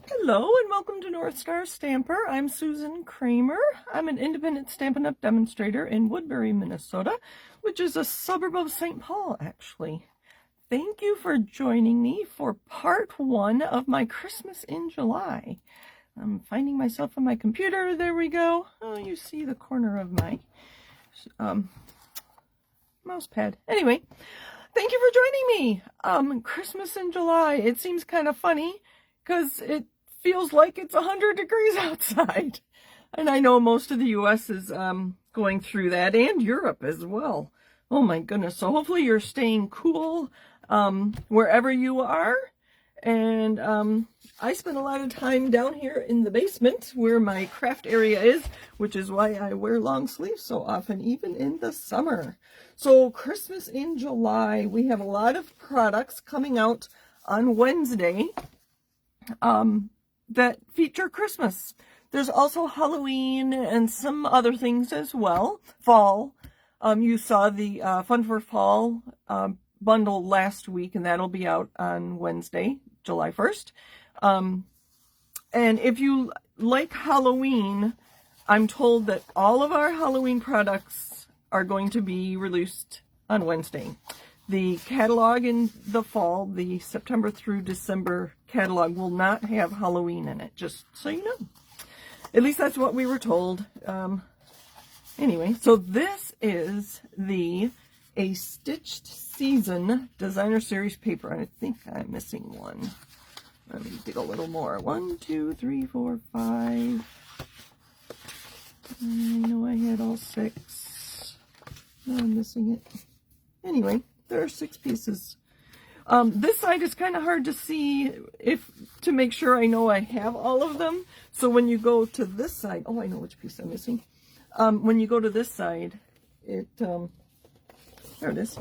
Hello and welcome to North Star Stamper. I'm Susan Kramer. I'm an independent Stampin' Up! Demonstrator in Woodbury, Minnesota, which is a suburb of St. Paul, actually. Thank you for joining me for part one of my Christmas in July. I'm finding myself on my computer. There we go. Oh, you see the corner of my mouse pad. Anyway, thank you for joining me. Christmas in July. It seems kind of funny because it feels like it's 100 degrees outside. And I know most of the U.S. is going through that, and Europe as well. Oh my goodness. So hopefully you're staying cool wherever you are. And I spend a lot of time down here in the basement where my craft area is, which is why I wear long sleeves so often, even in the summer. So Christmas in July, we have a lot of products coming out on Wednesday that feature Christmas. There's also Halloween and some other things as well. Fall. You saw the Fun for Fall bundle last week, and that'll be out on Wednesday, July 1st. And if you like Halloween, I'm told that all of our Halloween products are going to be released on Wednesday. The catalog in the fall, the September through December catalog, will not have Halloween in it, just so you know. At least that's what we were told. Anyway, so this is A Stitched Season Designer Series paper. I think I'm missing one. Let me dig a little more. 1, 2, 3, 4, 5. I know I had all 6. No, I'm missing it. Anyway, there are 6 pieces. This side is kind of hard to see to make sure I know I have all of them. So when you go to this side, oh, I know which piece I'm missing. When you go to this side, there it is.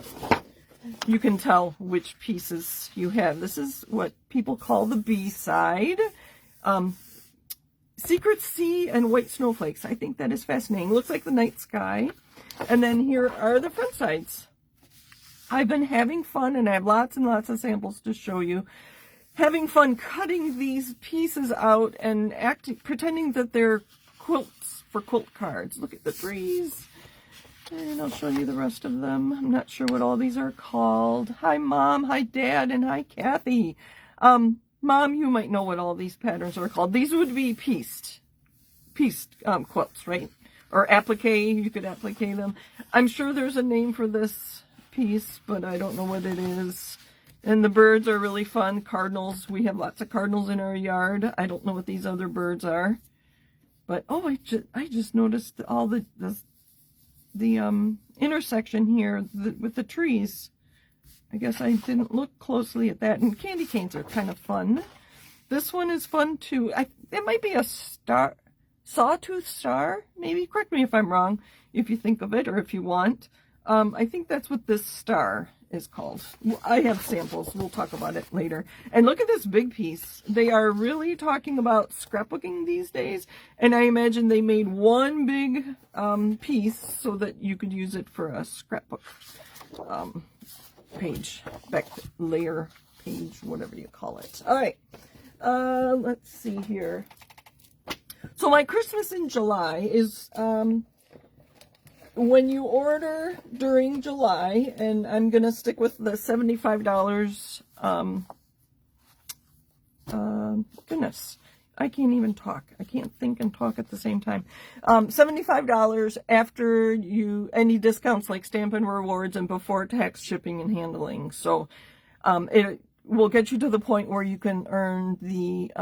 You can tell which pieces you have. This is what people call the B side. Secret Sea and White Snowflakes. I think that is fascinating. Looks like the night sky. And then here are the front sides. I've been having fun, and I have lots and lots of samples to show you. Having fun cutting these pieces out and pretending that they're quilts for quilt cards. Look at the trees. And I'll show you the rest of them. I'm not sure what all these are called. Hi, Mom. Hi, Dad. And hi, Kathy. Mom, you might know what all these patterns are called. These would be pieced quilts, right? Or applique. You could applique them. I'm sure there's a name for this piece, but I don't know what it is. And the birds are really fun. Cardinals. We have lots of cardinals in our yard. I don't know what these other birds are. But, oh, I just noticed all the intersection here with the trees. I guess I didn't look closely at that. And candy canes are kind of fun. This one is fun too. It might be a sawtooth star, maybe. Correct me if I'm wrong, if you think of it or if you want. I think that's what this star is called. I have samples. We'll talk about it later. And look at this big piece. They are really talking about scrapbooking these days. And I imagine they made one big piece so that you could use it for a scrapbook page, back layer page, whatever you call it. All right. Let's see here. So my Christmas in July is when you order during July, and I'm going to stick with the $75, goodness, I can't even talk. I can't think and talk at the same time. $75 after any discounts like Stampin' Rewards and before tax, shipping, and handling. So it will get you to the point where you can earn the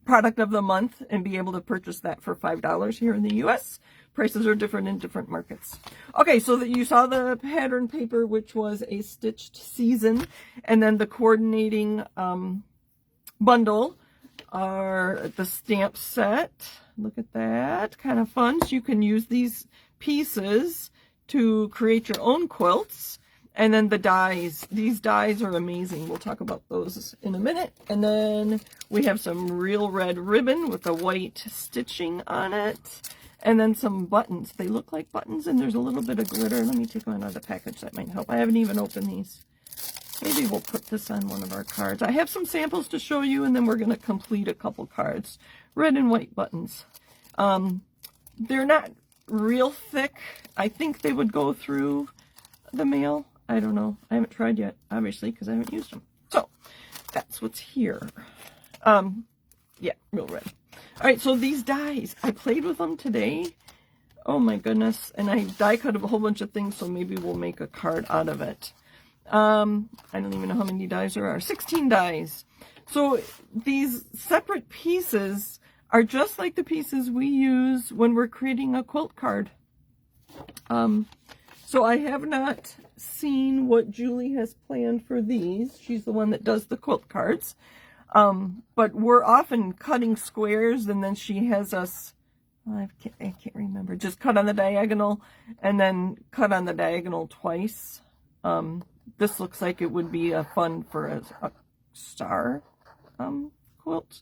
product of the month and be able to purchase that for $5 here in the U.S. Prices are different in different markets. Okay, so that you saw the pattern paper, which was A Stitched Season, and then the coordinating bundle are the stamp set. Look at that, kind of fun. So you can use these pieces to create your own quilts. And then the dies. These dies are amazing. We'll talk about those in a minute. And then we have some real red ribbon with the white stitching on it. And then some buttons. They look like buttons, and there's a little bit of glitter. Let me take one out of the package. That might help. I haven't even opened these. Maybe we'll put this on one of our cards. I have some samples to show you, and then we're going to complete a couple cards. Red and white buttons. They're not real thick. I think they would go through the mail. I don't know. I haven't tried yet, obviously, because I haven't used them. So, that's what's here. Yeah, real red. All right, so these dies. I played with them today. Oh my goodness. And I die cut a whole bunch of things, so maybe we'll make a card out of it. I don't even know how many dies there are. 16 dies. So these separate pieces are just like the pieces we use when we're creating a quilt card. So I have not seen what Julie has planned for these. She's the one that does the quilt cards. But we're often cutting squares, and then she has us, I can't remember, just cut on the diagonal and then cut on the diagonal twice. This looks like it would be fun for a star quilt.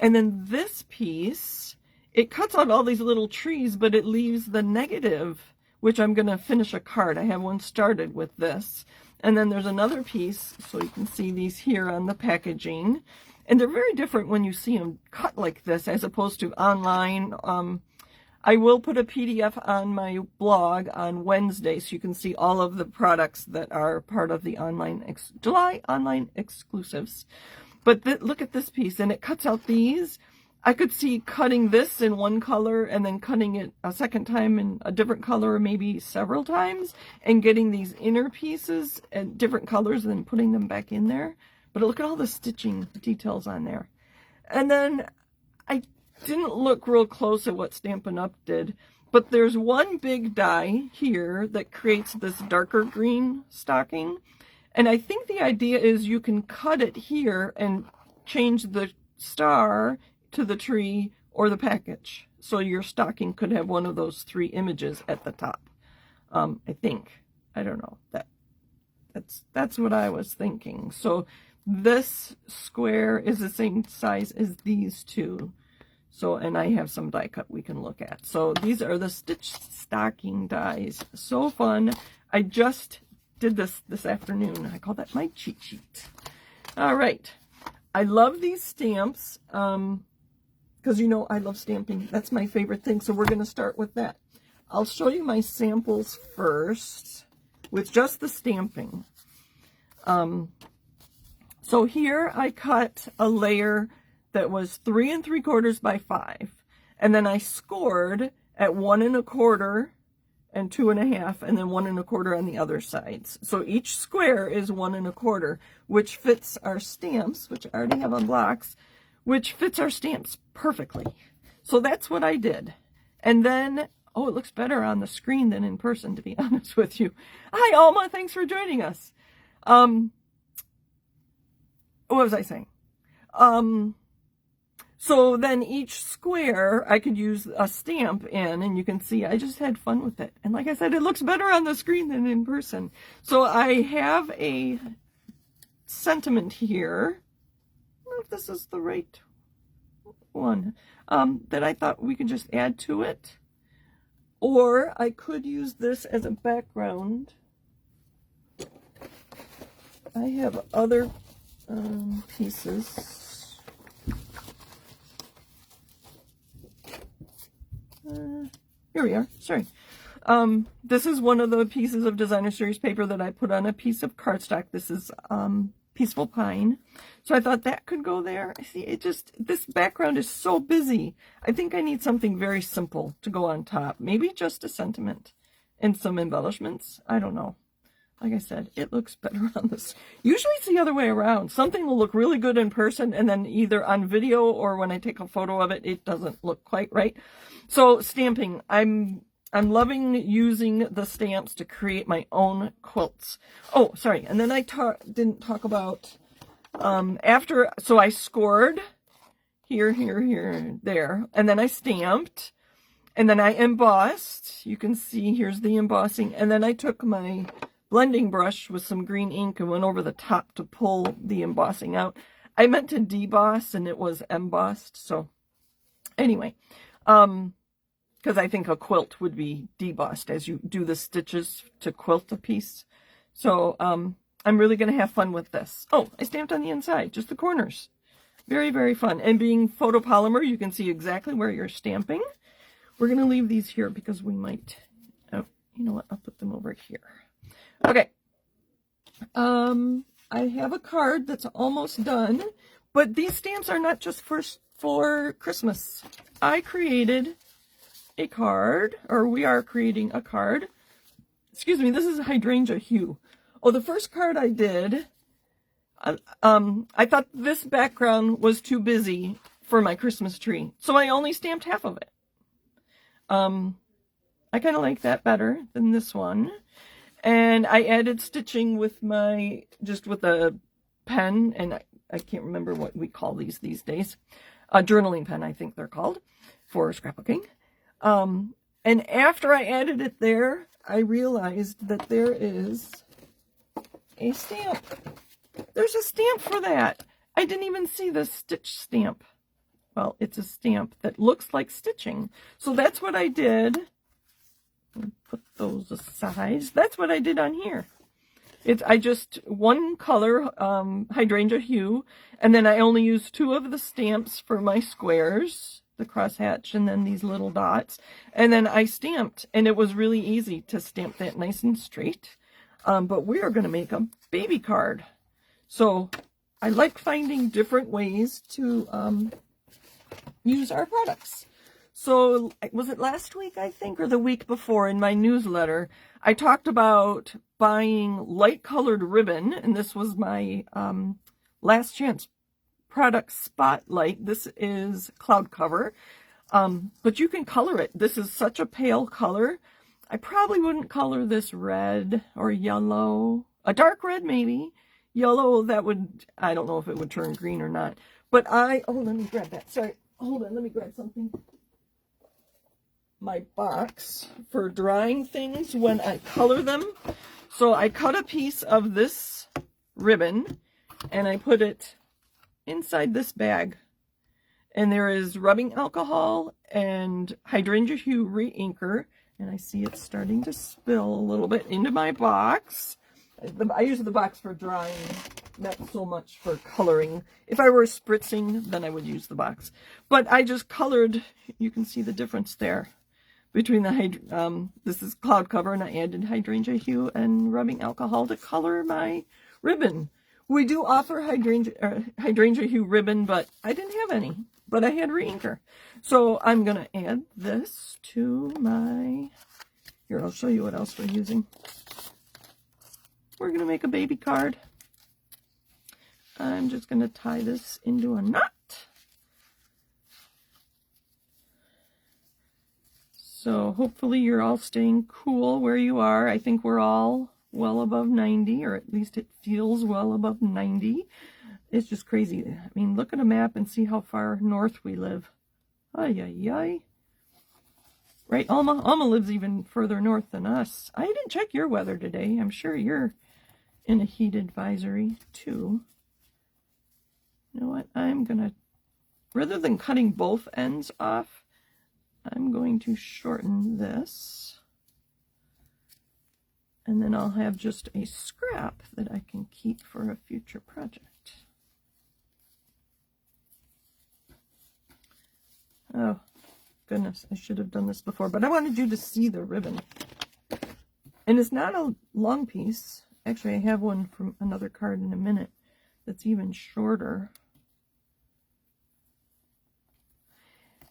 And then this piece, it cuts out all these little trees, but it leaves the negative, which I'm going to finish a card. I have one started with this. And then there's another piece, so you can see these here on the packaging. And they're very different when you see them cut like this as opposed to online. I will put a PDF on my blog on Wednesday so you can see all of the products that are part of the July online exclusives. But look at this piece, and it cuts out these. I could see cutting this in one color and then cutting it a second time in a different color, or maybe several times, and getting these inner pieces in different colors and then putting them back in there. But look at all the stitching details on there. And then I didn't look real close at what Stampin' Up! Did, but there's one big die here that creates this darker green stocking. And I think the idea is you can cut it here and change the star to the tree or the package. So your stocking could have one of those three images at the top. I think. I don't know. That's what I was thinking. So this square is the same size as these two. So, and I have some die cut we can look at. So these are the stitch stocking dies. So fun. I just did this afternoon. I call that my cheat sheet. All right. I love these stamps because, you know, I love stamping. That's my favorite thing. So we're going to start with that. I'll show you my samples first with just the stamping. So here I cut a layer that was 3 3/4 by 5. And then I scored at 1 1/4 and 2 1/2, and then 1 1/4 on the other sides. So each square is 1 1/4, which fits our stamps, which I already have on blocks, which fits our stamps perfectly. So that's what I did. And then, oh, it looks better on the screen than in person, to be honest with you. Hi, Alma. Thanks for joining us. What was I saying? So then each square I could use a stamp in, and you can see I just had fun with it. And like I said, it looks better on the screen than in person. So I have a sentiment here. I don't know if this is the right one, that I thought we could just add to it. Or I could use this as a background. I have other pieces. Here we are. Sorry. This is one of the pieces of Designer Series paper that I put on a piece of cardstock. This is Peaceful Pine. So I thought that could go there. See, this background is so busy. I think I need something very simple to go on top. Maybe just a sentiment and some embellishments. I don't know. Like I said, it looks better on this. Usually it's the other way around. Something will look really good in person, and then either on video or when I take a photo of it, it doesn't look quite right. So stamping, I'm loving using the stamps to create my own quilts. Oh, sorry. And then I didn't talk about so I scored here, there, and then I stamped, and then I embossed. You can see here's the embossing, and then I took my blending brush with some green ink and went over the top to pull the embossing out. I meant to deboss, and it was embossed. So anyway, because I think a quilt would be debossed as you do the stitches to quilt a piece. So I'm really going to have fun with this. Oh, I stamped on the inside, just the corners. Very, very fun. And being photopolymer, you can see exactly where you're stamping. We're going to leave these here because we might, oh, you know what, I'll put them over here. Okay. I have a card that's almost done, but these stamps are not just for Christmas. I created a card, or we are creating a card. Excuse me, this is Hydrangea Hue. Oh, the first card I did, I thought this background was too busy for my Christmas tree, so I only stamped half of it. I kind of like that better than this one. And I added stitching with with a pen, and I can't remember what we call these days. A journaling pen, I think they're called, for scrapbooking. And after I added it there, I realized that there is a stamp. There's a stamp for that. I didn't even see the stitch stamp. Well, it's a stamp that looks like stitching. So that's what I did. Put those aside. That's what I did on here. I just one color, Hydrangea Hue, and then I only used 2 of the stamps for my squares, the crosshatch and then these little dots, and then I stamped, and it was really easy to stamp that nice and straight. But we are going to make a baby card. So I like finding different ways to use our products. So was it last week, I think, or the week before in my newsletter, I talked about buying light colored ribbon, and this was my last chance product spotlight. This is Cloud Cover, but you can color it. This is such a pale color. I probably wouldn't color this red or yellow, a dark red maybe. Yellow, that would, I don't know if it would turn green or not. But oh, let me grab that. Sorry, hold on, let me grab something. My box for drying things when I color them. So I cut a piece of this ribbon and I put it inside this bag. And there is rubbing alcohol and Hydrangea Hue re-inker. And I see it starting to spill a little bit into my box. I use the box for drying, not so much for coloring. If I were spritzing, then I would use the box. But I just colored, you can see the difference there. Between this is Cloud Cover, and I added Hydrangea Hue and rubbing alcohol to color my ribbon. We do offer Hydrangea Hue ribbon, but I didn't have any, but I had re-inker. So I'm going to add this to my, here, I'll show you what else we're using. We're going to make a baby card. I'm just going to tie this into a knot. So hopefully you're all staying cool where you are. I think we're all well above 90, or at least it feels well above 90. It's just crazy. I mean, look at a map and see how far north we live. Ay, ay, ay. Right, Alma? Alma lives even further north than us. I didn't check your weather today. I'm sure you're in a heat advisory too. You know what? I'm going to, rather than cutting both ends off, I'm going to shorten this, and then I'll have just a scrap that I can keep for a future project. Oh, goodness, I should have done this before, but I wanted you to see the ribbon. And it's not a long piece. Actually, I have one from another card in a minute that's even shorter.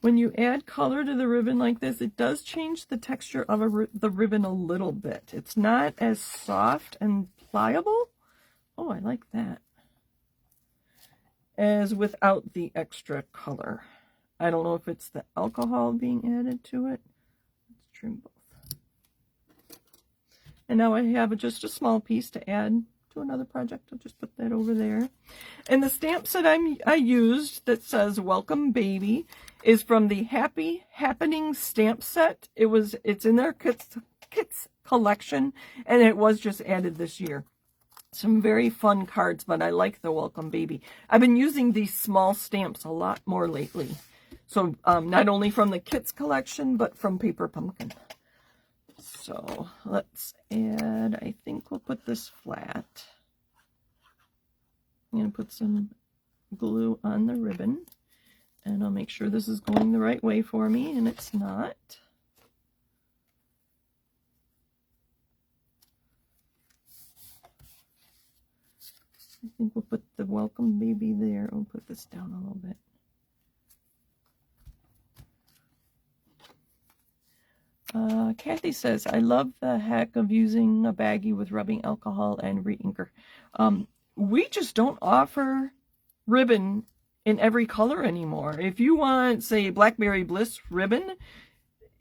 When you add color to the ribbon like this, it does change the texture of the ribbon a little bit. It's not as soft and pliable. Oh, I like that. As without the extra color. I don't know if it's the alcohol being added to it. Let's trim both. And now I have just a small piece to add to another project. I'll just put that over there. And the stamp set I used that says Welcome Baby is from the Happy Happening stamp set. It's in their kits collection, and it was just added this year. Some very fun cards, but I like the Welcome Baby. I've been using these small stamps a lot more lately. So not only from the kits collection, but from Paper Pumpkin. So let's add, I think we'll put this flat. going to put some glue on the ribbon, and I'll make sure this is going the right way for me, and it's not. I think we'll put the welcome baby there. I'll put this down a little bit. Kathy says, I love the heck of using a baggie with rubbing alcohol and re-inker. We just don't offer ribbon in every color anymore. If you want, say, Blackberry Bliss ribbon,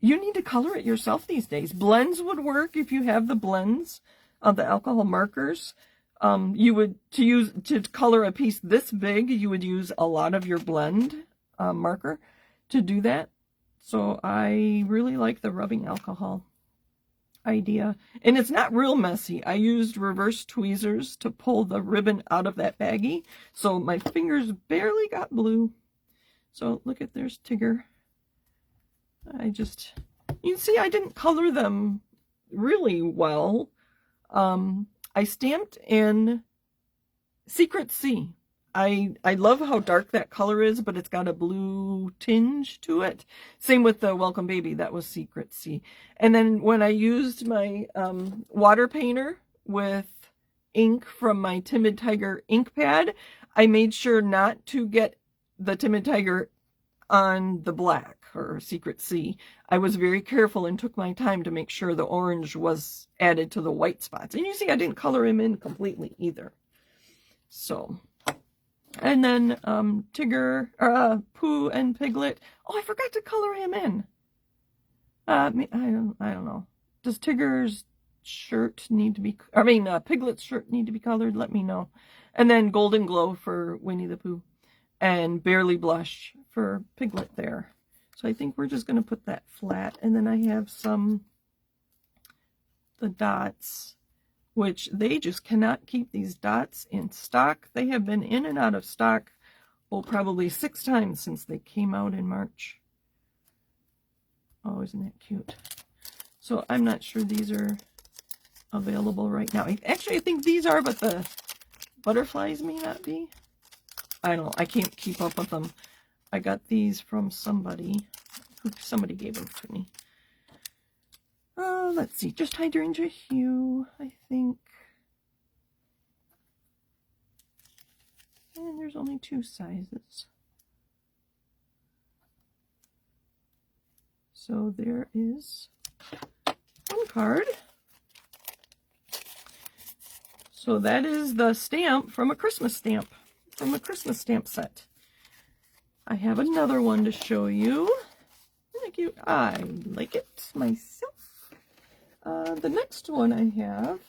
you need to color it yourself these days. Blends would work if you have the blends of the alcohol markers. You would, to color a piece this big, you would use a lot of your blend marker to do that. So I really like the rubbing alcohol idea. And it's not real messy. I used reverse tweezers to pull the ribbon out of that baggie. So my fingers barely got blue. So look at, there's Tigger. You can see I didn't color them really well. I stamped in Secret Sea. I love how dark that color is, but it's got a blue tinge to it. Same with the Welcome Baby, that was Secret Sea. And then when I used my water painter with ink from my Timid Tiger ink pad, I made sure not to get the Timid Tiger on the black or Secret Sea. I was very careful and took my time to make sure the orange was added to the white spots. And you see I didn't color him in completely either. So... And then Tigger, Pooh and Piglet. Oh, I forgot to color him in. I don't know. Does Tigger's shirt need to be, Piglet's shirt need to be colored? Let me know. And then Golden Glow for Winnie the Pooh. And Barely Blush for Piglet there. So I think we're just going to put that flat. And then I have the dots, which they just cannot keep these dots in stock. They have been in and out of stock, probably 6 times since they came out in March. Oh, isn't that cute? So I'm not sure these are available right now. Actually, I think these are, but the butterflies may not be. I don't know. I can't keep up with them. I got these from somebody. Somebody gave them to me. Let's see, just Hydrangea Hue, I think. And there's only 2 sizes. So there is one card. So that is the stamp from a Christmas stamp, from the Christmas stamp set. I have another one to show you. Isn't that cute? I like it myself. The next one I have,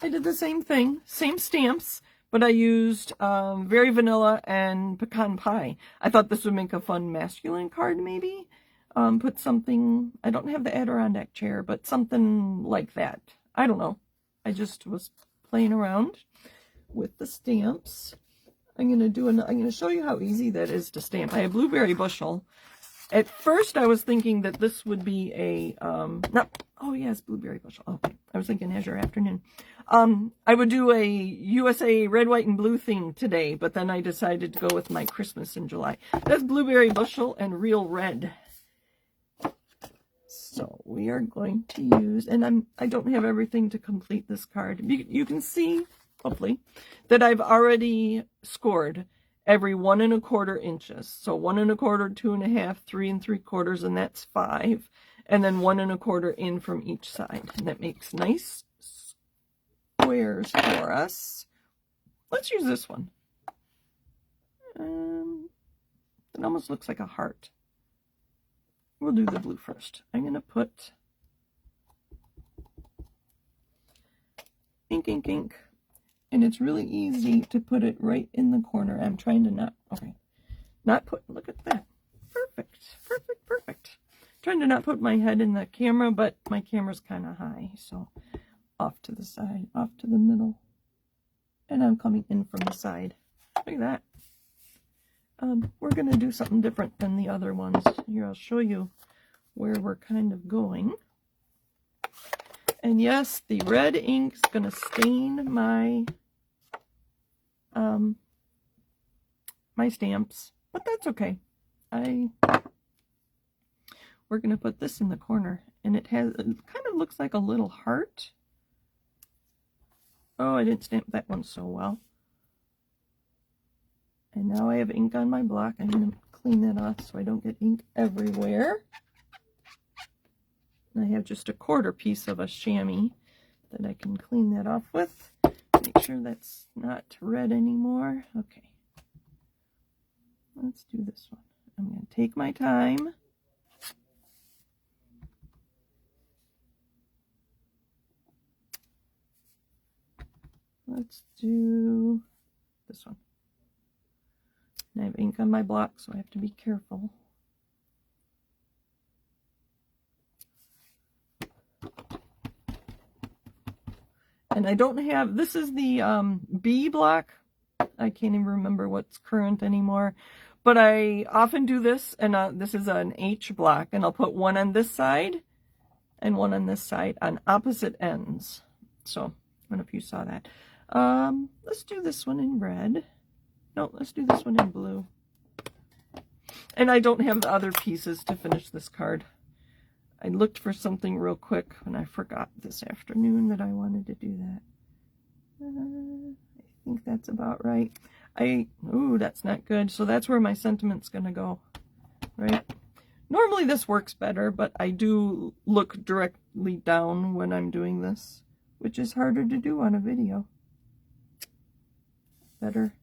I did the same thing, same stamps, but I used Very Vanilla and Pecan Pie. I thought this would make a fun masculine card, maybe. Put something, I don't have the Adirondack chair, but something like that. I don't know. I just was playing around with the stamps. I'm going to show you how easy that is to stamp. I have Blueberry Bushel. At first, I was thinking that this would be a, oh yes, Blueberry Bushel. Oh, I was thinking Azure Afternoon. I would do a USA Red, White, and Blue theme today, but then I decided to go with my Christmas in July. That's Blueberry Bushel and Real Red. So we are going to use, and I don't have everything to complete this card. You can see, hopefully, that I've already scored every 1 1/4 inches. So 1 1/4, 2 1/2, 3 3/4, and that's 5. And then 1 1/4 in from each side. And that makes nice squares for us. Let's use this one. It almost looks like a heart. We'll do the blue first. I'm going to put ink. And it's really easy to put it right in the corner. I'm trying to look at that. Perfect. Trying to not put my head in the camera, but my camera's kind of high. So off to the side, off to the middle. And I'm coming in from the side. Look at that. We're going to do something different than the other ones. Here, I'll show you where we're kind of going. And yes, the red ink is going to stain my my stamps, but that's okay. We're going to put this in the corner, and it kind of looks like a little heart. Oh, I didn't stamp that one so well. And now I have ink on my block. I'm going to clean that off so I don't get ink everywhere. And I have just a quarter piece of a chamois that I can clean that off with. Make sure that's not red anymore. Okay. Let's do this one. I'm going to take my time. Let's do this one. And I have ink on my block, so I have to be careful. And I don't have, this is the B block. I can't even remember what's current anymore. But I often do this, and this is an H block, and I'll put one on this side and one on this side on opposite ends. So, I don't know if you saw that. Let's do this one in red. No, let's do this one in blue. And I don't have the other pieces to finish this card. I looked for something real quick and I forgot this afternoon that I wanted to do that. I think that's about right. Ooh, that's not good. So that's where my sentiment's gonna go, right? Normally this works better, but I do look directly down when I'm doing this, which is harder to do on a video. Better.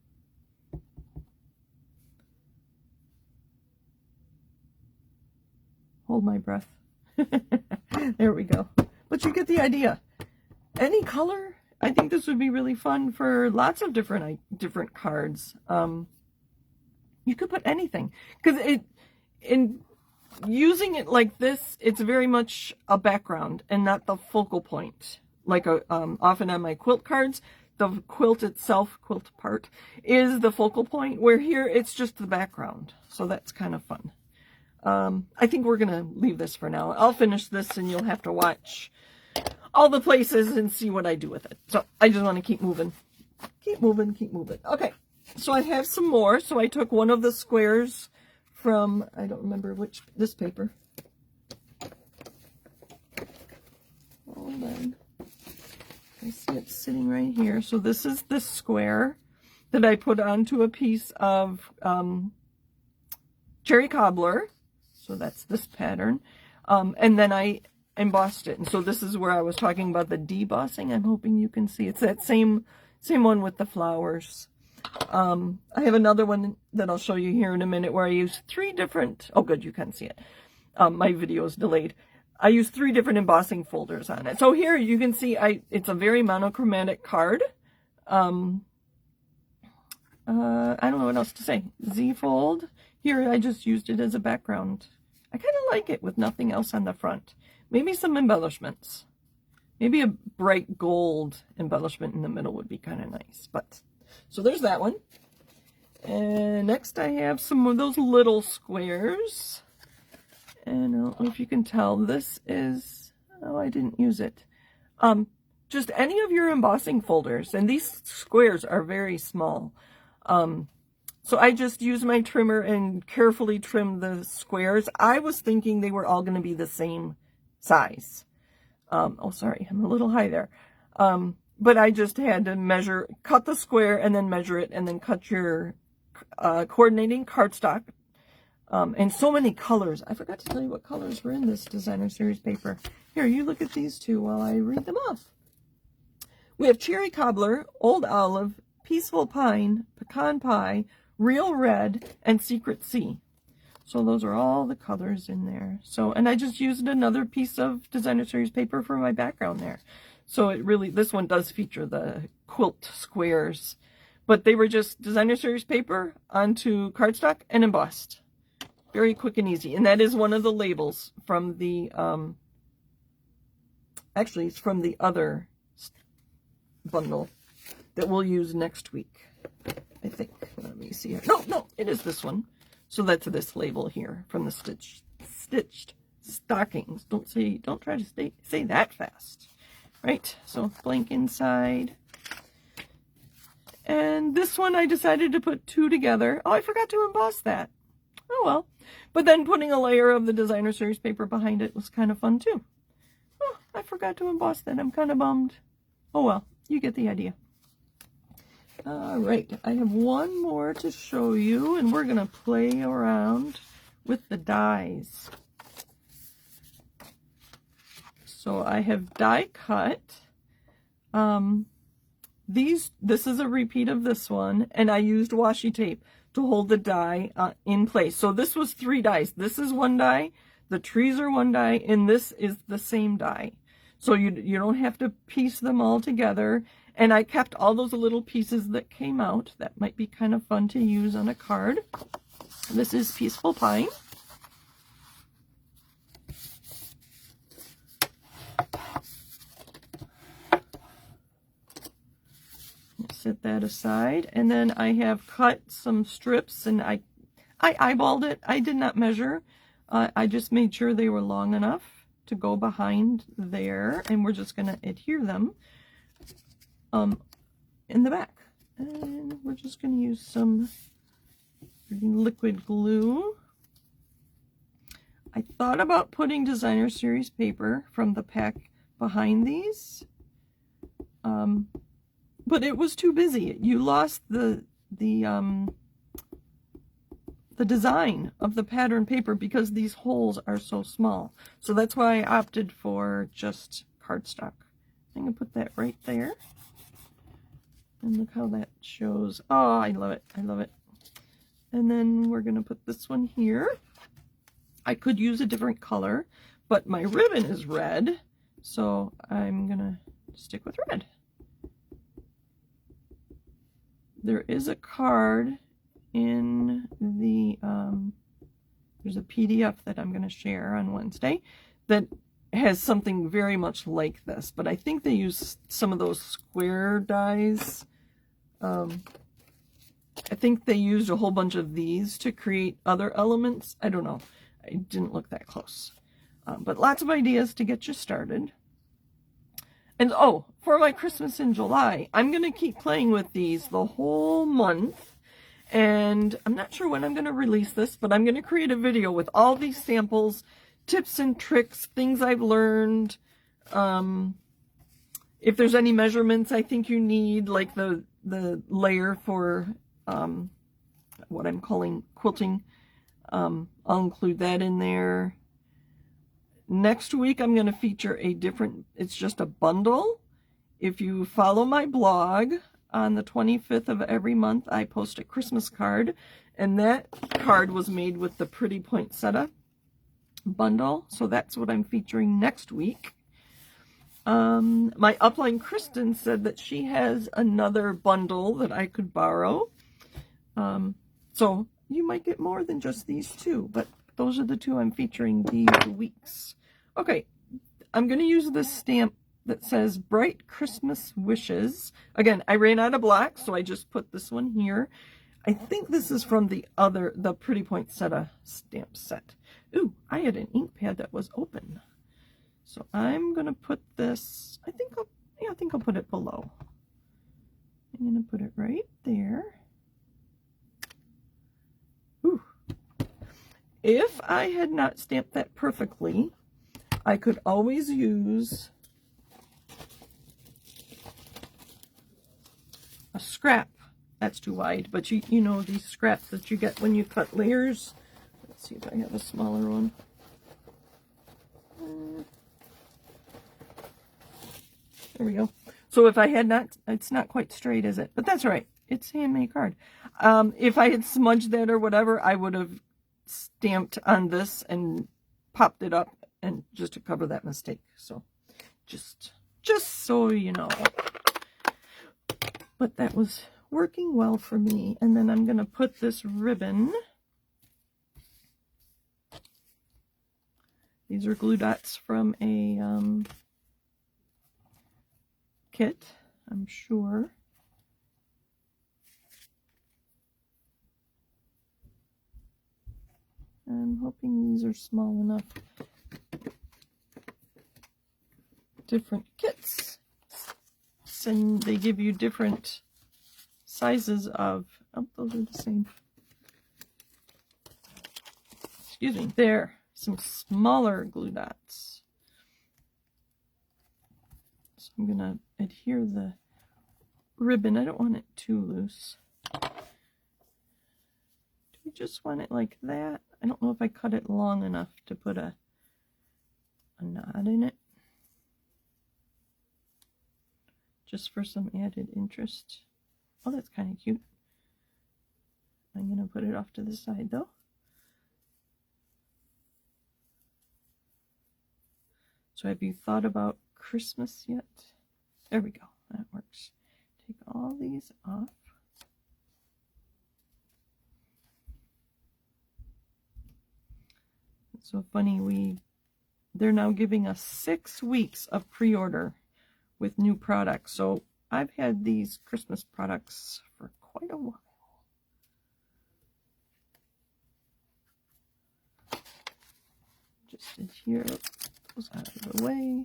Hold my breath. There we go. But you get the idea. Any color, I think this would be really fun for lots of different cards. You could put anything, because in using it like this, it's very much a background and not the focal point. Like often on my quilt cards, the quilt itself, quilt part, is the focal point, where here it's just the background. So that's kind of fun. I think we're going to leave this for now. I'll finish this and you'll have to watch all the places and see what I do with it. So I just want to keep moving. Keep moving, keep moving. Okay, so I have some more. So I took one of the squares from, I don't remember which, this paper. Hold on. I see it's sitting right here. So this is this square that I put onto a piece of cherry cobbler. So that's this pattern. And then I embossed it. And so this is where I was talking about the debossing. I'm hoping you can see. It's that same one with the flowers. I have another one that I'll show you here in a minute where I use 3 different, oh good, you can see it. My video is delayed. I use 3 different embossing folders on it. So here you can see it's a very monochromatic card. I don't know what else to say. Z-fold. Here I just used it as a background. I kind of like it with nothing else on the front. Maybe some embellishments. Maybe a bright gold embellishment in the middle would be kind of nice. But so there's that one. And next I have some of those little squares. And I don't know if you can tell, this is, oh, I didn't use it. Just any of your embossing folders. And these squares are very small. So I just used my trimmer and carefully trimmed the squares. I was thinking they were all going to be the same size. Oh, sorry, I'm a little high there. But I just had to cut the square and then measure it and then cut your coordinating cardstock. And so many colors. I forgot to tell you what colors were in this designer series paper. Here, you look at these two while I read them off. We have cherry cobbler, old olive, peaceful pine, pecan pie, real red, and secret sea. So those are all the colors in there. So, and I just used another piece of designer series paper for my background there. So it really, this one does feature the quilt squares, but they were just designer series paper onto cardstock and embossed. Very quick and easy. And that is one of the labels from the, actually it's from the other bundle that we'll use next week, I think. Let me see here. No, it is this one. So that's this label here from the stitched stockings. Don't try to say that fast. Right, so blank inside. And this one I decided to put 2 together. Oh, I forgot to emboss that. Oh well. But then putting a layer of the designer series paper behind it was kind of fun too. Oh, I forgot to emboss that. I'm kind of bummed. Oh well, you get the idea. All right, I have one more to show you, and we're gonna play around with the dies. So I have die cut. This is a repeat of this one, and I used washi tape to hold the die in place. So this was 3 dies. This is 1 die, the trees are 1 die, and this is the same die. So you don't have to piece them all together. And I kept all those little pieces that came out. That might be kind of fun to use on a card. This is Peaceful Pine. Set that aside, and then I have cut some strips, and I eyeballed it. I did not measure. I just made sure they were long enough to go behind there, and we're just going to adhere them in the back. And we're just going to use some liquid glue. I thought about putting designer series paper from the pack behind these. But it was too busy. You lost the design of the pattern paper because these holes are so small. So that's why I opted for just cardstock. I'm going to put that right there. And look how that shows. Oh, I love it. I love it. And then we're going to put this one here. I could use a different color, but my ribbon is red. So I'm going to stick with red. There is a card in the, there's a PDF that I'm going to share on Wednesday that has something very much like this, but I think they use some of those square dies. I think they used a whole bunch of these to create other elements. I don't know. I didn't look that close. But lots of ideas to get you started. And oh, for my Christmas in July, I'm going to keep playing with these the whole month. And I'm not sure when I'm going to release this, but I'm going to create a video with all these samples, tips and tricks, things I've learned. If there's any measurements I think you need, like the layer for what I'm calling quilting, I'll include that in there. Next week, I'm going to feature a different, it's just a bundle. If you follow my blog, on the 25th of every month, I post a Christmas card. And that card was made with the Pretty Poinsettia bundle. So that's what I'm featuring next week. My upline, Kristen, said that she has another bundle that I could borrow. So you might get more than just these 2, but those are the 2 I'm featuring these weeks. Okay, I'm going to use this stamp that says Bright Christmas Wishes. Again, I ran out of black, so I just put this one here. I think this is from the Pretty Poinsettia stamp set. Ooh, I had an ink pad that was open. So I'm going to put this, I think I'll put it below. I'm going to put it right there. Ooh. If I had not stamped that perfectly, I could always use a scrap. That's too wide, but you know these scraps that you get when you cut layers. Let's see if I have a smaller one. There we go. So if I had not, it's not quite straight, is it? But that's all right. It's handmade card. If I had smudged that or whatever, I would have stamped on this and popped it up, and just to cover that mistake. So just so you know. But that was working well for me. And then I'm going to put this ribbon. These are glue dots from a kit, I'm sure. I'm hoping these are small enough. Different kits. weeks, and they give you different sizes of, oh, those are the same. Excuse me, there, some smaller glue dots. So I'm gonna adhere the ribbon. I don't want it too loose. Do we just want it like that? I don't know if I cut it long enough to put a knot in it. Just for some added interest. Oh, that's kind of cute. I'm going to put it off to the side though. So have you thought about Christmas yet? There we go. That works. Take all these off. It's so funny, they're now giving us 6 weeks of pre-order with new products. So I've had these Christmas products for quite a while. Just adhere those out of the way.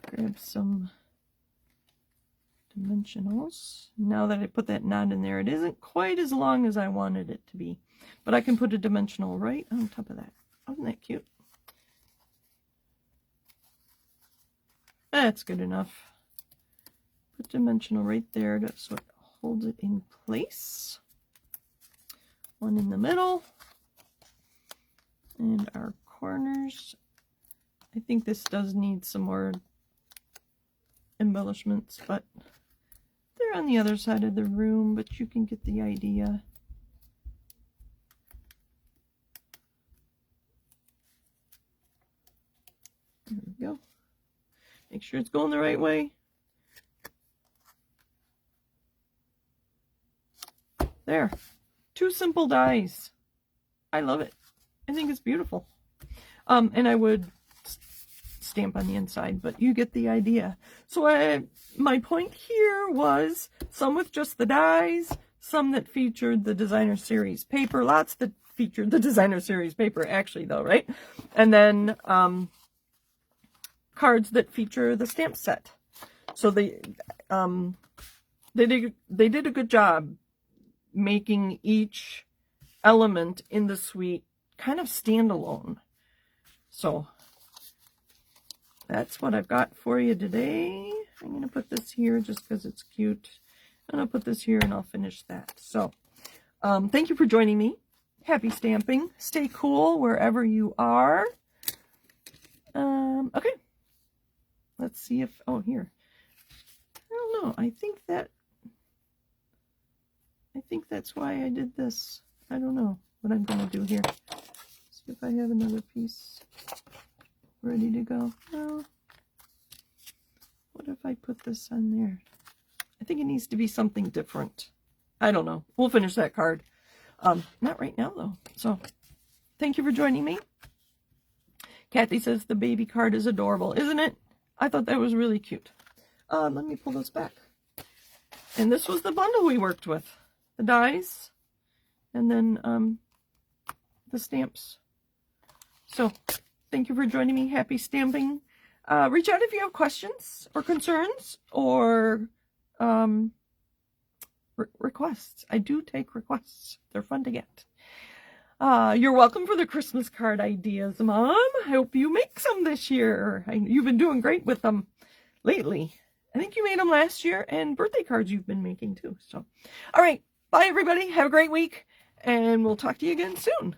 Grab some dimensionals. Now that I put that knot in there, it isn't quite as long as I wanted it to be, but I can put a dimensional right on top of that. Isn't that cute? That's good enough. Put dimensional right there so it holds it in place. One in the middle. And our corners. I think this does need some more embellishments, but they're on the other side of the room, but you can get the idea. There we go. Make sure it's going the right way. There. 2 simple dies. I love it. I think it's beautiful. And I would stamp on the inside, but you get the idea. So my point here was some with just the dies, some that featured the designer series paper, lots that featured the designer series paper actually though, right? And then cards that feature the stamp set. So they did a good job making each element in the suite kind of standalone. So that's what I've got for you today. I'm going to put this here just because it's cute. And I'll put this here and I'll finish that. So thank you for joining me. Happy stamping. Stay cool wherever you are. Okay. Let's see if, oh, here. I don't know. I think that's why I did this. I don't know what I'm going to do here. See if I have another piece ready to go. No. What if I put this on there? I think it needs to be something different. I don't know. We'll finish that card. Not right now, though. So, thank you for joining me. Kathy says the baby card is adorable, isn't it? I thought that was really cute. Let me pull this back. And this was the bundle we worked with. The dies, and then the stamps. So, thank you for joining me. Happy stamping. Reach out if you have questions or concerns or requests. I do take requests. They're fun to get. You're welcome for the Christmas card ideas, Mom. I hope you make some this year. You've been doing great with them lately. I think you made them last year, and birthday cards you've been making too. So, all right. Bye, everybody. Have a great week, and we'll talk to you again soon.